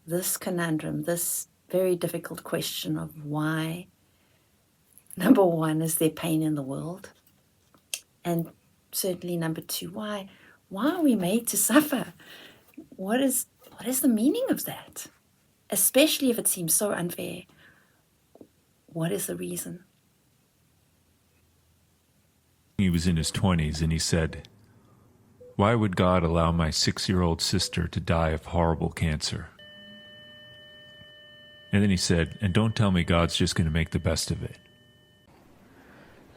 this conundrum, this very difficult question of why, number one, is there pain in the world? And certainly number two, why are we made to suffer? What is the meaning of that? Especially if it seems so unfair. What is the reason? He was in his 20s and he said, "Why would God allow my 6-year-old sister to die of horrible cancer?" And then he said, "And don't tell me God's just going to make the best of it."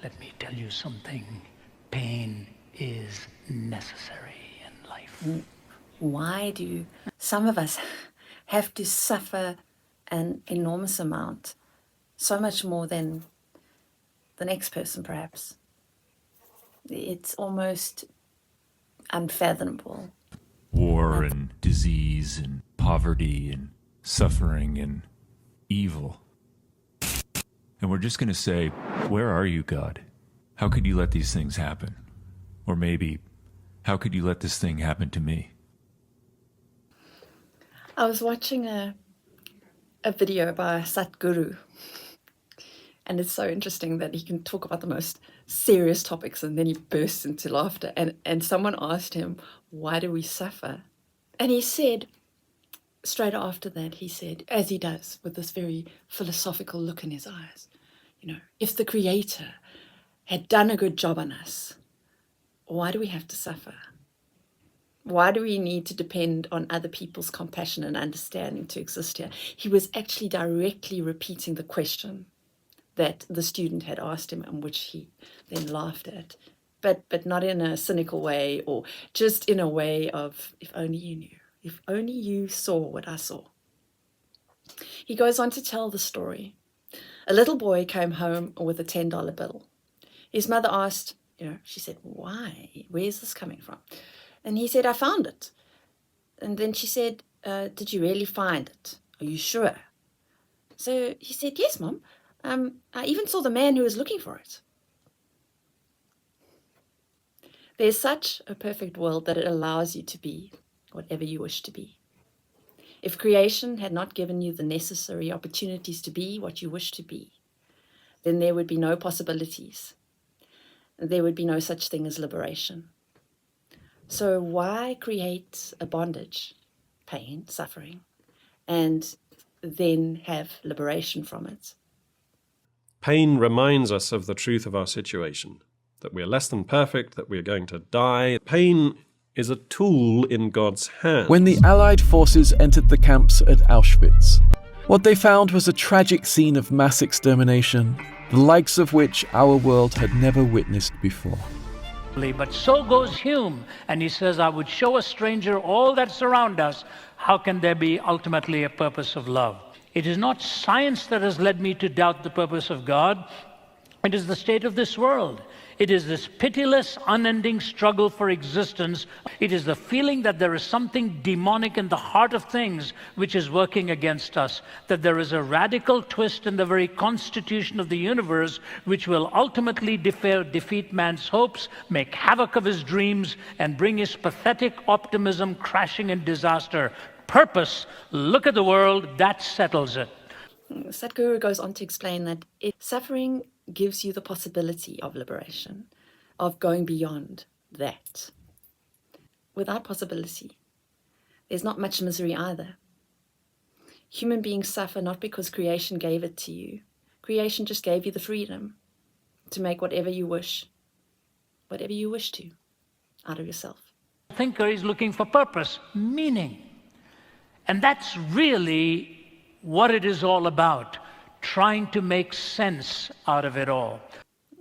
Let me tell you something. Pain is necessary in life. Why do some of us have to suffer an enormous amount, so much more than the next person perhaps? It's almost unfathomable. War and disease and poverty and suffering and evil. And we're just going to say, where are you, God? How could you let these things happen? Or maybe, how could you let this thing happen to me? I was watching a video by Satguru, and it's so interesting that he can talk about the most serious topics and then he bursts into laughter. And someone asked him, why do we suffer? And he said, straight after that, he said, as he does with this very philosophical look in his eyes, if the Creator had done a good job on us, why do we have to suffer? Why do we need to depend on other people's compassion and understanding to exist here? He was actually directly repeating the question that the student had asked him, and which he then laughed at, but not in a cynical way, or just in a way of, if only you knew, if only you saw what I saw. He goes on to tell the story. A little boy came home with a $10 bill. His mother asked, she said, why? Where's this coming from? And he said, I found it. And then she said, did you really find it? Are you sure? So he said, yes, Mom. I even saw the man who was looking for it. There's such a perfect world that it allows you to be whatever you wish to be. If creation had not given you the necessary opportunities to be what you wish to be, then there would be no possibilities. There would be no such thing as liberation. So why create a bondage, pain, suffering, and then have liberation from it? Pain reminds us of the truth of our situation, that we are less than perfect, that we are going to die. Pain is a tool in God's hands. When the Allied forces entered the camps at Auschwitz, what they found was a tragic scene of mass extermination, the likes of which our world had never witnessed before. But so goes Hume, and he says, I would show a stranger all that surround us. How can there be ultimately a purpose of love? It is not science that has led me to doubt the purpose of God. It is the state of this world. It is this pitiless, unending struggle for existence. It is the feeling that there is something demonic in the heart of things which is working against us, that there is a radical twist in the very constitution of the universe which will ultimately defeat man's hopes, make havoc of his dreams, and bring his pathetic optimism crashing in disaster. Purpose, look at the world, that settles it. Sadhguru goes on to explain that suffering gives you the possibility of liberation, of going beyond that. Without possibility, there's not much misery either. Human beings suffer not because creation gave it to you. Creation just gave you the freedom to make whatever you wish to, out of yourself. The thinker is looking for purpose, meaning. And that's really what it is all about, trying to make sense out of it all.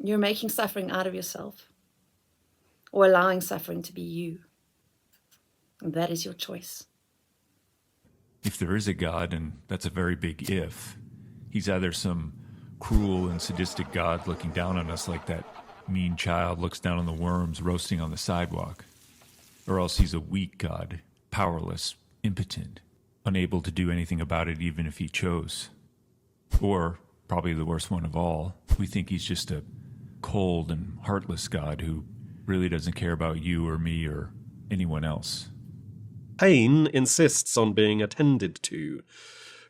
You're making suffering out of yourself, or allowing suffering to be you. And that is your choice. If there is a God, and that's a very big if, he's either some cruel and sadistic God looking down on us like that mean child looks down on the worms roasting on the sidewalk, or else he's a weak God, powerless, impotent, unable to do anything about it even if he chose. Or, probably the worst one of all, we think he's just a cold and heartless God who really doesn't care about you or me or anyone else. Pain insists on being attended to.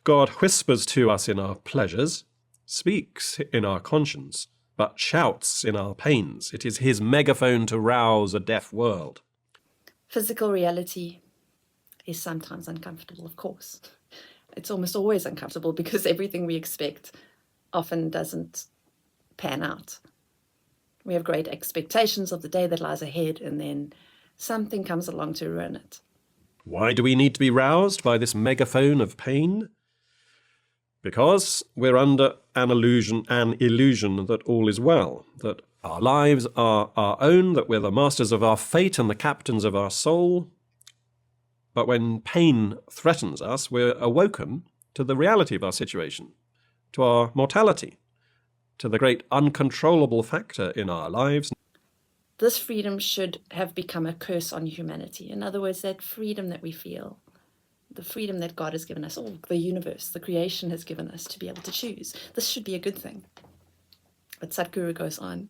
God whispers to us in our pleasures, speaks in our conscience, but shouts in our pains. It is his megaphone to rouse a deaf world. Physical reality is sometimes uncomfortable, of course. It's almost always uncomfortable because everything we expect often doesn't pan out. We have great expectations of the day that lies ahead, and then something comes along to ruin it. Why do we need to be roused by this megaphone of pain? Because we're under an illusion that all is well, that our lives are our own, that we're the masters of our fate and the captains of our soul. But when pain threatens us, we're awoken to the reality of our situation, to our mortality, to the great uncontrollable factor in our lives. This freedom should have become a curse on humanity. In other words, that freedom that we feel, the freedom that God has given us, or the universe, the creation has given us to be able to choose. This should be a good thing. But Sadhguru goes on,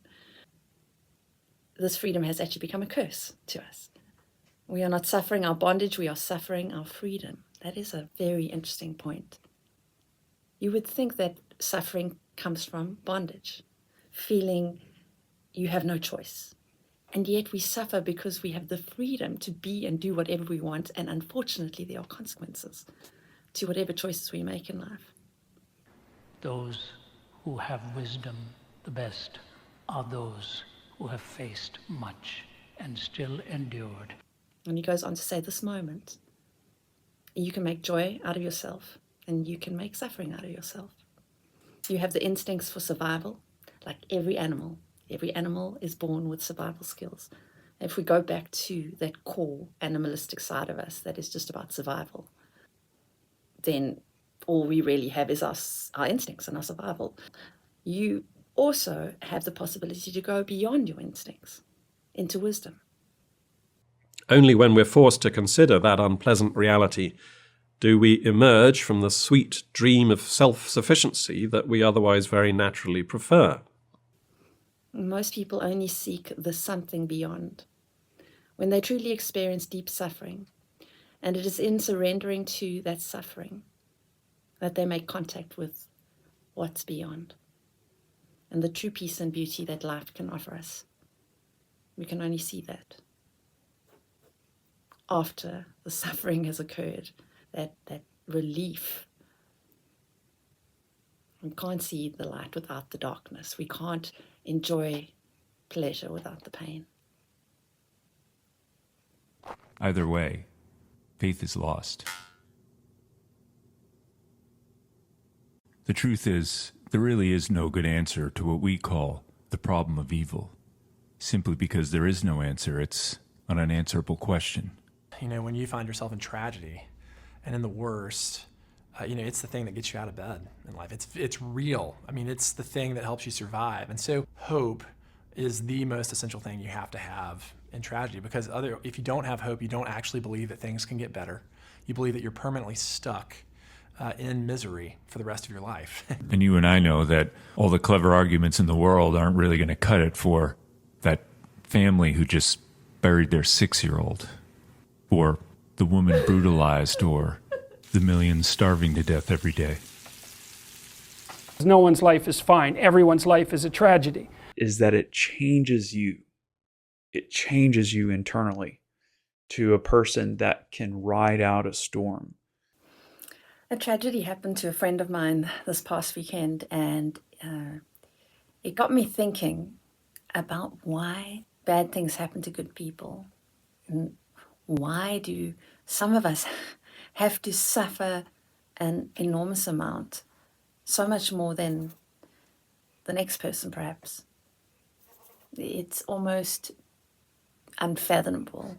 this freedom has actually become a curse to us. We are not suffering our bondage, we are suffering our freedom. That is a very interesting point. You would think that suffering comes from bondage, feeling you have no choice. And yet we suffer because we have the freedom to be and do whatever we want, and unfortunately there are consequences to whatever choices we make in life. Those who have wisdom the best are those who have faced much and still endured. And he goes on to say, this moment, you can make joy out of yourself, and you can make suffering out of yourself. You have the instincts for survival, like every animal. Every animal is born with survival skills. If we go back to that core animalistic side of us that is just about survival, then all we really have is our instincts and our survival. You also have the possibility to go beyond your instincts into wisdom. Only when we're forced to consider that unpleasant reality do we emerge from the sweet dream of self-sufficiency that we otherwise very naturally prefer. Most people only seek the something beyond when they truly experience deep suffering, and it is in surrendering to that suffering that they make contact with what's beyond and the true peace and beauty that life can offer us. We can only see that after the suffering has occurred, that relief. We can't see the light without the darkness. We can't enjoy pleasure without the pain. Either way, faith is lost. The truth is, there really is no good answer to what we call the problem of evil. Simply because there is no answer, it's an unanswerable question. You know, when you find yourself in tragedy and in the worst, it's the thing that gets you out of bed in life. It's real. I mean, it's the thing that helps you survive. And so hope is the most essential thing you have to have in tragedy, because if you don't have hope, you don't actually believe that things can get better. You believe that you're permanently stuck in misery for the rest of your life. And you and I know that all the clever arguments in the world aren't really going to cut it for that family who just buried their 6-year-old, or the woman brutalized, or the millions starving to death every day. No one's life is fine. Everyone's life is a tragedy. Is that it changes you. It changes you internally to a person that can ride out a storm. A tragedy happened to a friend of mine this past weekend, and it got me thinking about why bad things happen to good people. And why do some of us have to suffer an enormous amount, so much more than the next person perhaps? It's almost unfathomable.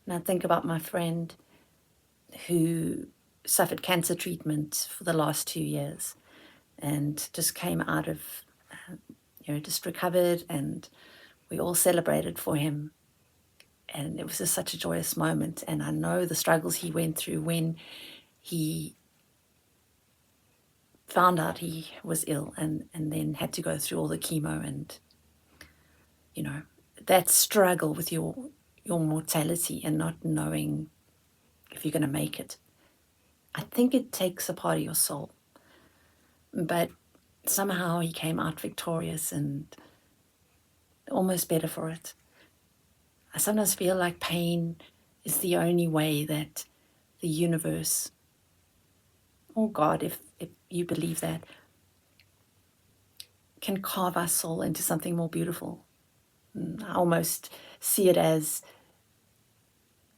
And I think about my friend who suffered cancer treatment for the last 2 years and just came out of, just recovered, and we all celebrated for him. And it was just such a joyous moment. And I know the struggles he went through when he found out he was ill and then had to go through all the chemo, and, that struggle with your mortality and not knowing if you're going to make it. I think it takes a part of your soul. But somehow he came out victorious and almost better for it. I sometimes feel like pain is the only way that the universe, or God, if you believe that, can carve our soul into something more beautiful. I almost see it as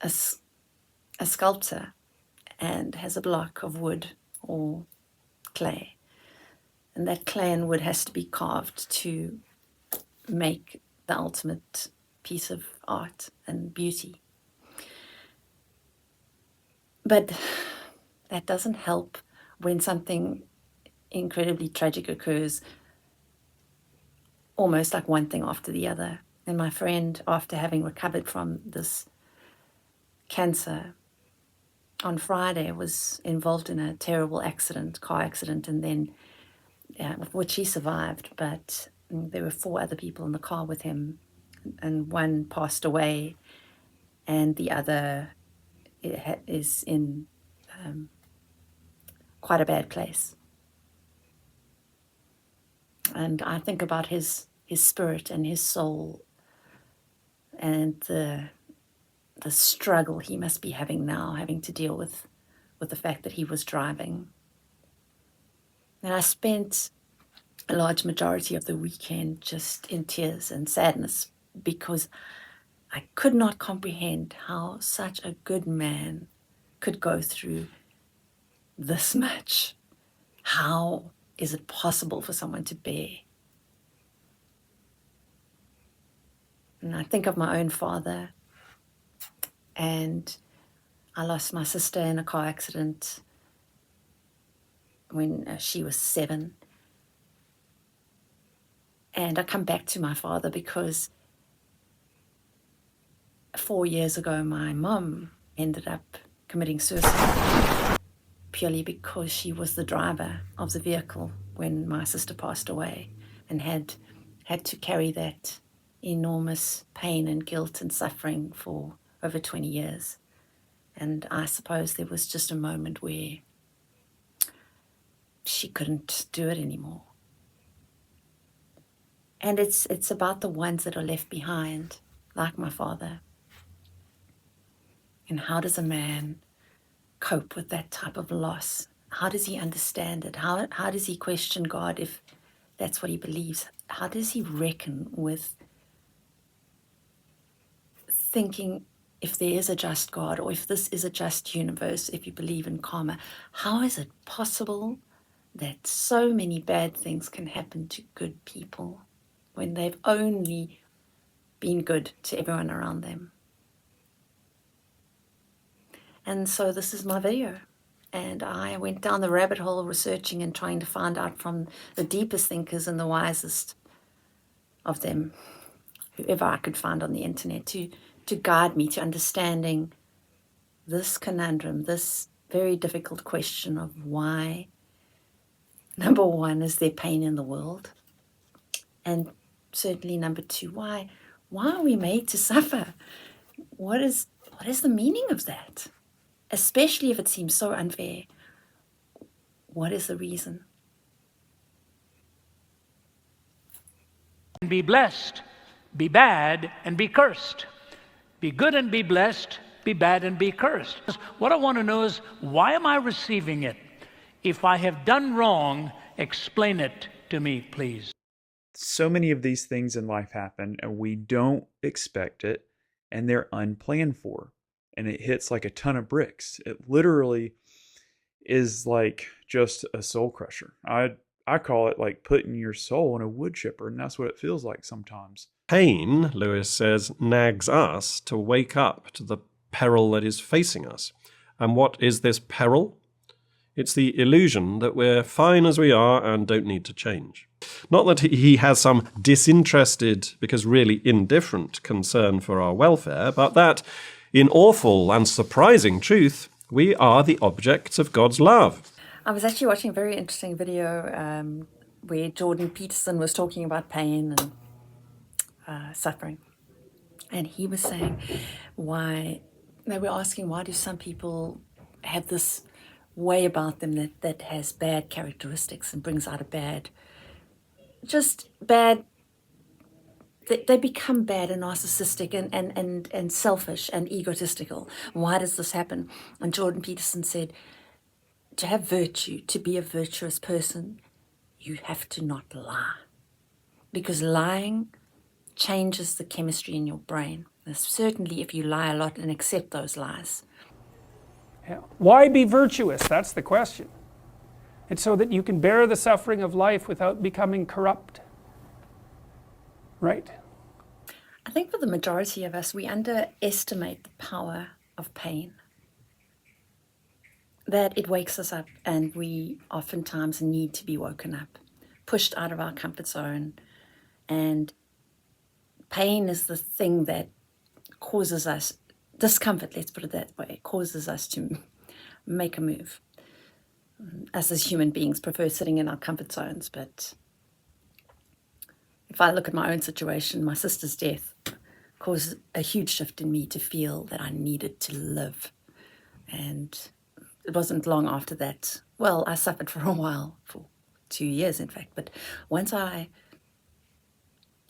a sculptor and has a block of wood or clay. And that clay and wood has to be carved to make the ultimate piece of art and beauty. But that doesn't help when something incredibly tragic occurs, almost like one thing after the other. And my friend, after having recovered from this cancer, on Friday was involved in a terrible car accident, and then which he survived, but there were 4 other people in the car with him, and one passed away, and the other is in quite a bad place. And I think about his spirit and his soul and the struggle he must be having now, having to deal with the fact that he was driving. And I spent a large majority of the weekend just in tears and sadness because I could not comprehend how such a good man could go through this much. How is it possible for someone to bear? And I think of my own father, and I lost my sister in a car accident when she was 7. And I come back to my father because 4 years ago, my mum ended up committing suicide purely because she was the driver of the vehicle when my sister passed away, and had to carry that enormous pain and guilt and suffering for over 20 years. And I suppose there was just a moment where she couldn't do it anymore. And it's about the ones that are left behind, like my father. And how does a man cope with that type of loss? How does he understand it? How does he question God if that's what he believes? How does he reckon with thinking if there is a just God, or if this is a just universe, if you believe in karma? How is it possible that so many bad things can happen to good people when they've only been good to everyone around them? And so this is my video. And I went down the rabbit hole researching and trying to find out from the deepest thinkers and the wisest of them, whoever I could find on the internet, to guide me to understanding this conundrum, this very difficult question of why, number one, is there pain in the world? And certainly number 2, why are we made to suffer? What is the meaning of that? Especially if it seems so unfair. What is the reason? Be blessed, be bad, and be cursed. Be good and be blessed, be bad and be cursed. What I want to know is, why am I receiving it? If I have done wrong, explain it to me, please. So many of these things in life happen and we don't expect it, and they're unplanned for. And it hits like a ton of bricks. It literally is like just a soul crusher. I call it like putting your soul in a wood chipper, and that's what it feels like sometimes. Pain, Lewis says, nags us to wake up to the peril that is facing us. And what is this peril? It's the illusion that we're fine as we are and don't need to change. Not that he has some disinterested, because really indifferent, concern for our welfare, but that, in awful and surprising truth, we are the objects of God's love. I was actually watching a very interesting video where Jordan Peterson was talking about pain and suffering. And he was saying why They were asking, why do some people have this way about them that has bad characteristics and brings out a bad, they become bad and narcissistic and selfish and egotistical. Why does this happen? And Jordan Peterson said, to have virtue, to be a virtuous person, you have to not lie. Because lying changes the chemistry in your brain. And certainly if you lie a lot and accept those lies. Yeah. Why be virtuous? That's the question. It's so that you can bear the suffering of life without becoming corrupt. Right? I think for the majority of us, we underestimate the power of pain. That it wakes us up and we oftentimes need to be woken up, pushed out of our comfort zone. And pain is the thing that causes us, discomfort, let's put it that way, causes us to make a move. Us as human beings prefer sitting in our comfort zones, but if I look at my own situation, my sister's death caused a huge shift in me to feel that I needed to live. And it wasn't long after that, well, I suffered for a while, for 2 years in fact, but once I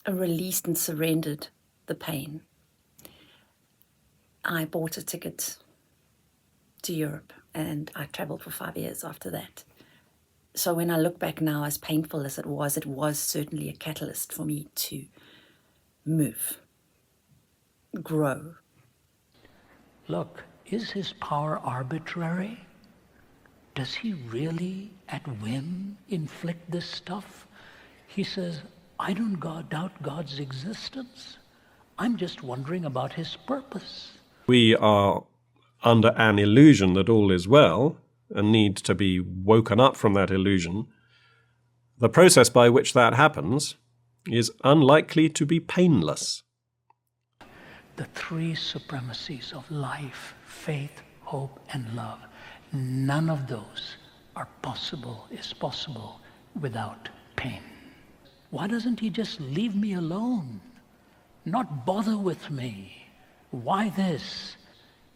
released and surrendered the pain, I bought a ticket to Europe and I traveled for 5 years after that. So when I look back now, as painful as it was certainly a catalyst for me to move, grow. Look, is his power arbitrary? Does he really, at whim, inflict this stuff? He says, I don't doubt God's existence. I'm just wondering about his purpose. We are under an illusion that all is well and need to be woken up from that illusion. The process by which that happens is unlikely to be painless. The three supremacies of life, faith, hope, and love, none of those is possible without pain. Why doesn't he just leave me alone? Not bother with me? Why this?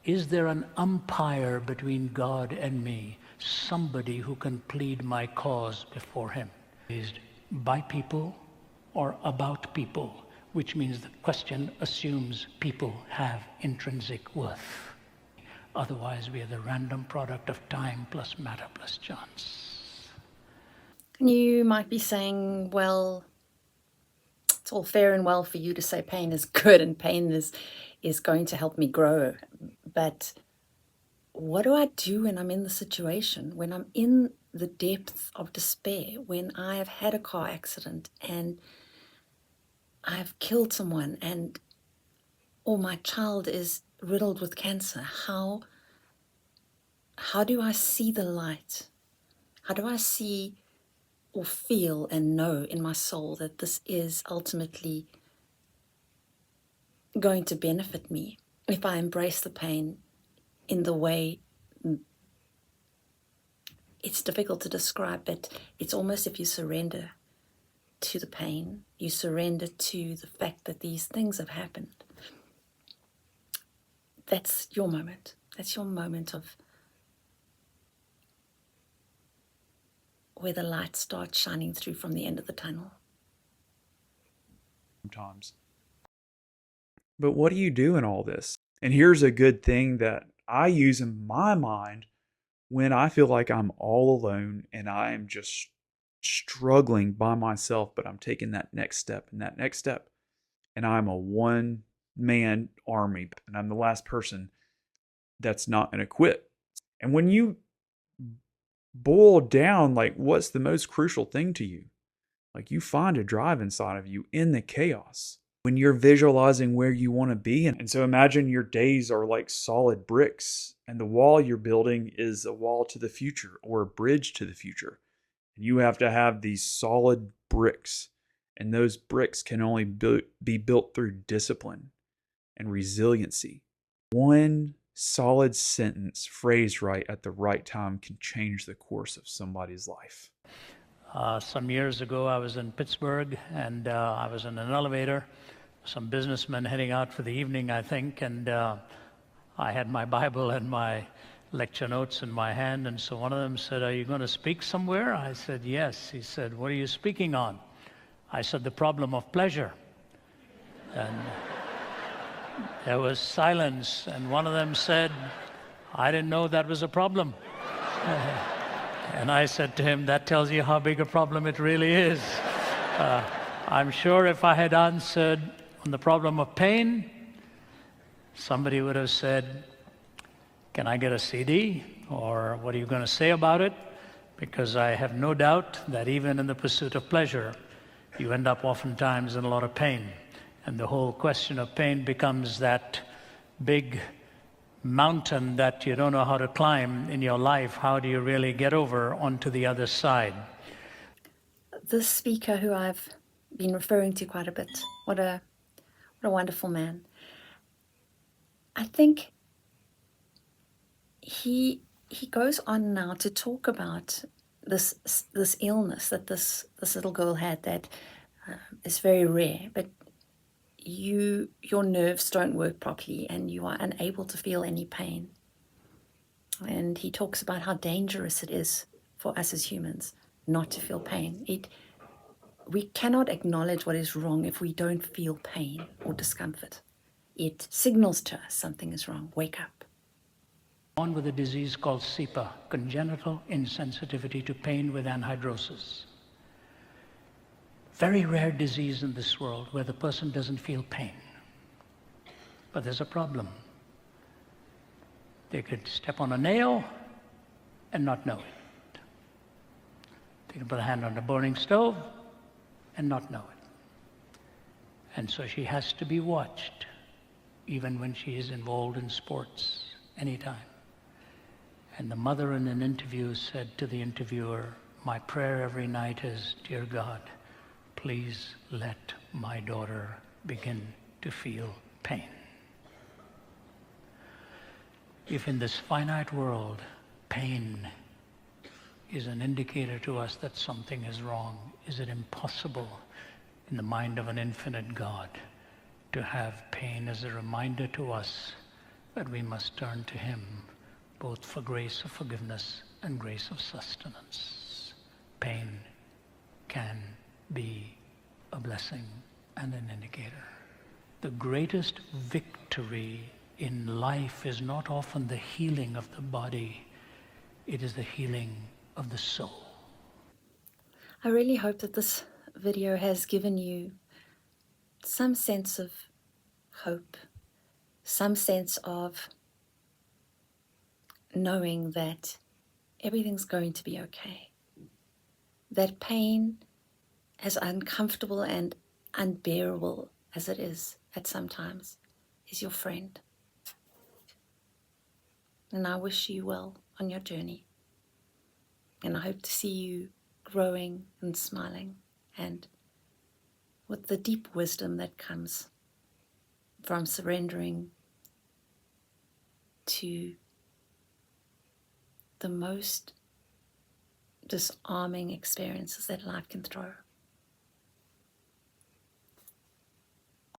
Is there an umpire between God and me? Somebody who can plead my cause before him? Is by people or about people? Which means the question assumes people have intrinsic worth. Otherwise, we are the random product of time plus matter plus chance. You might be saying, well, it's all fair and well for you to say pain is good and pain is going to help me grow. But what do I do when I'm in the situation, when I'm in the depth of despair, when I have had a car accident and I've killed someone or my child is riddled with cancer? How do I see the light? How do I see or feel and know in my soul that this is ultimately going to benefit me if I embrace the pain in the way, it's difficult to describe, but it's almost if you surrender to the pain, you surrender to the fact that these things have happened. That's your moment. That's your moment of where the light starts shining through from the end of the tunnel. Sometimes. But what do you do in all this? And here's a good thing that I use in my mind when I feel like I'm all alone and I am just struggling by myself, but I'm taking that next step and that next step. And I'm a one-man army and I'm the last person that's not going to quit. And when you boil down, like, what's the most crucial thing to you? Like, you find a drive inside of you in the chaos when you're visualizing where you want to be. And so imagine your days are like solid bricks and the wall you're building is a wall to the future or a bridge to the future. And you have to have these solid bricks, and those bricks can only be built through discipline and resiliency. One solid sentence phrased right at the right time can change the course of somebody's life. Some years ago, I was in Pittsburgh, and I was in an elevator, some businessmen heading out for the evening, I think, and I had my Bible and my lecture notes in my hand, and so one of them said, "Are you going to speak somewhere?" I said, "Yes." He said, "What are you speaking on?" I said, "The problem of pleasure." And there was silence, and one of them said, "I didn't know that was a problem." And I said to him, "That tells you how big a problem it really is." I'm sure if I had answered on the problem of pain, somebody would have said, "Can I get a CD?" or "What are you going to say about it?" Because I have no doubt that even in the pursuit of pleasure, you end up oftentimes in a lot of pain. And the whole question of pain becomes that big mountain that you don't know how to climb in your life. How do you really get over onto the other side? This speaker who I've been referring to quite a bit, what a wonderful man. I think he goes on now to talk about this illness that this little girl had that is very rare, but your nerves don't work properly and you are unable to feel any pain. And he talks about how dangerous it is for us as humans not to feel pain. We cannot acknowledge what is wrong if we don't feel pain or discomfort. It signals to us something is wrong. Wake up. On with a disease called CIPA, congenital insensitivity to pain with anhidrosis. Very rare disease in this world where the person doesn't feel pain. But there's a problem. They could step on a nail and not know it. They can put a hand on a burning stove and not know it. And so she has to be watched, even when she is involved in sports, anytime. And the mother in an interview said to the interviewer, "My prayer every night is, dear God, please let my daughter begin to feel pain." If in this finite world, pain is an indicator to us that something is wrong, is it impossible in the mind of an infinite God to have pain as a reminder to us that we must turn to Him both for grace of forgiveness and grace of sustenance? Pain can be a blessing and an indicator. The greatest victory in life is not often the healing of the body, it is the healing of the soul. I really hope that this video has given you some sense of hope, some sense of knowing that everything's going to be okay. That pain, as uncomfortable and unbearable as it is at some times, is your friend. And I wish you well on your journey. And I hope to see you growing and smiling and with the deep wisdom that comes from surrendering to the most disarming experiences that life can throw.